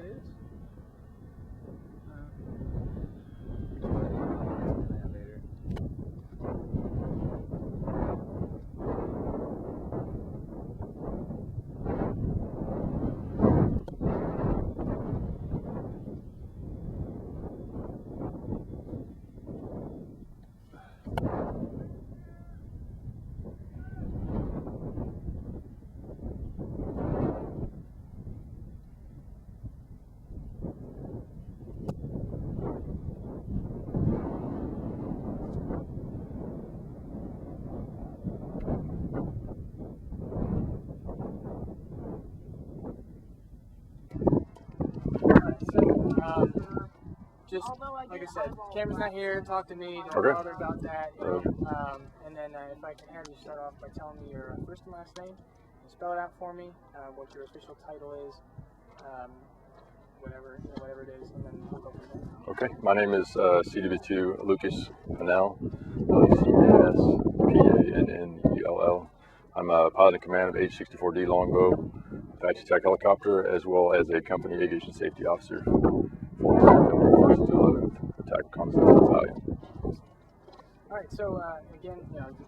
it is. Just like I said, camera's not here. Talk to me. Don't bother about that. You know? And then if I can have you start off by telling me your first and last name, and spell it out for me, what your official title is, whatever it is, and then we'll go from there. Okay, my name is CW2 Lucas Pannell, Lucaspannell. I'm a pilot in command of AH-64D Longbow Apache Attack Helicopter, as well as a company aviation safety officer for the 1st to 11th Attack Reconnaissance Battalion. All right, so again,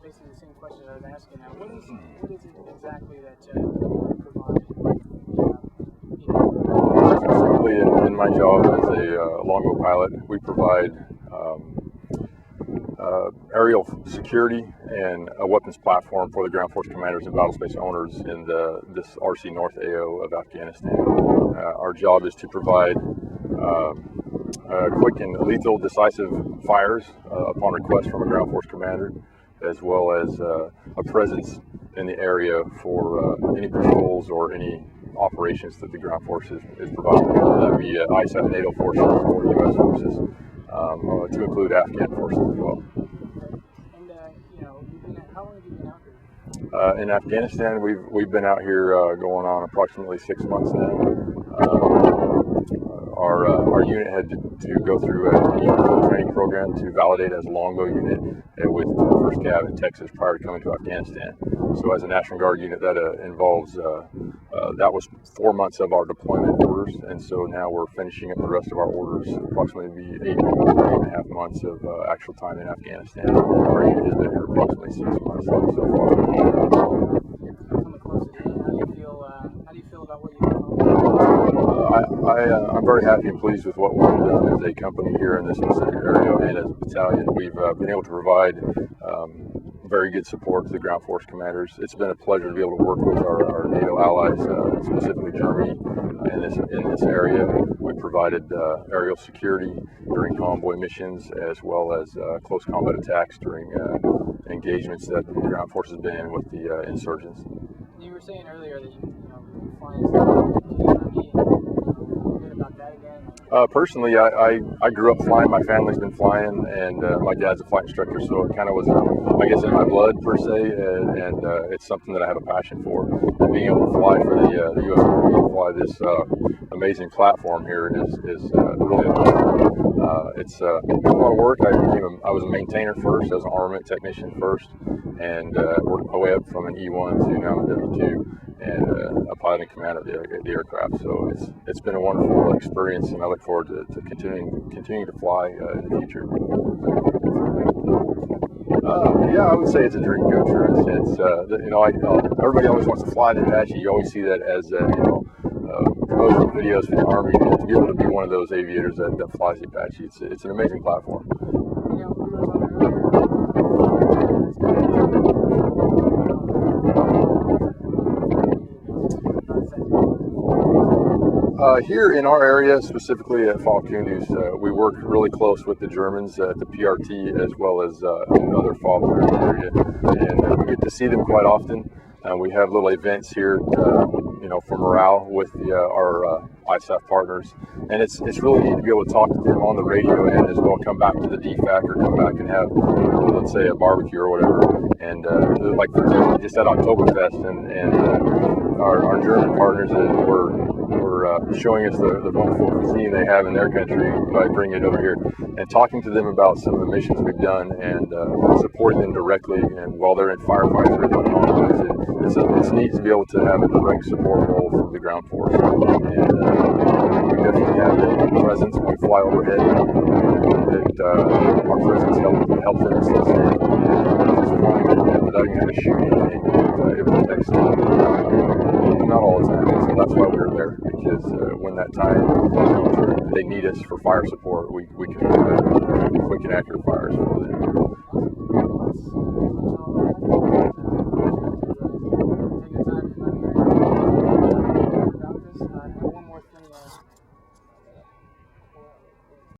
basically the same question I was asking. Now, what is it exactly that you provide? Specifically, in my job as a longbow pilot, we provide aerial security and a weapons platform for the ground force commanders and battle space owners in this RC North AO of Afghanistan. Our job is to provide quick and lethal decisive fires upon request from a ground force commander, as well as a presence in the area for any patrols or any operations that the ground force is providing, whether that be ISAF NATO forces or U.S. forces, to include Afghan forces as well. And how long have you been out here? In Afghanistan, we've been out here going on approximately 6 months now. Our unit had to go through a unit training program to validate as a longbow unit with the 1st Cav in Texas prior to coming to Afghanistan. So as a National Guard unit, that involves, that was 4 months of our deployment orders, and so now we're finishing up the rest of our orders, approximately 8.5 months of actual time in Afghanistan. Our unit has been here approximately 6 months so far. How do you feel about what you've done? I'm very happy and pleased with what we've done as a company here in this specific area and as a battalion. We've been able to provide very good support to the ground force commanders. It's been a pleasure to be able to work with our NATO allies, specifically Germany, in this area. We provided aerial security during convoy missions, as well as close combat attacks during engagements that the ground force has been in with the insurgents. You were saying earlier that you flying stuff. Can you tell me a bit about that again? Personally, I grew up flying. My family's been flying, and my dad's a flight instructor, so it kind of was, I guess, in my blood per se, and it's something that I have a passion for. And being able to fly for the U.S. Army, fly this amazing platform here is really amazing. It's a lot of work. I was a maintainer first, I was an armament technician first, and worked my way up from an E1 to now a W2, and a pilot in command of the aircraft. So it's been a wonderful experience, and I look forward to continuing to fly in the future. Yeah, I would say it's a dream come true. It's everybody always wants to fly the Apache. You always see that as promotional videos for the Army. To be able to be one of those aviators that flies the Apache, it's an amazing platform. Here in our area, specifically at Falcundus, we work really close with the Germans at the PRT, as well as other FOBs in the area, and we get to see them quite often. We have little events here, for morale with our ISAF partners, and it's really neat to be able to talk to them on the radio, and as well come back to the DFAC or come back and have, let's say, a barbecue or whatever. And like for example, just at Oktoberfest, and our German partners were showing us the wonderful cuisine they have in their country by bringing it over here and talking to them about some of the missions we've done and supporting them directly and while they're in firefights or it's neat to be able to have a direct support role from the ground force. And we definitely have a presence when we fly overhead. Our presence helps them stay safe. Just flying without even having to shoot anything, it protects them. Not all the time, so that's why we're there, because when that time comes, they need us for fire support, we can provide quick and accurate fires for them.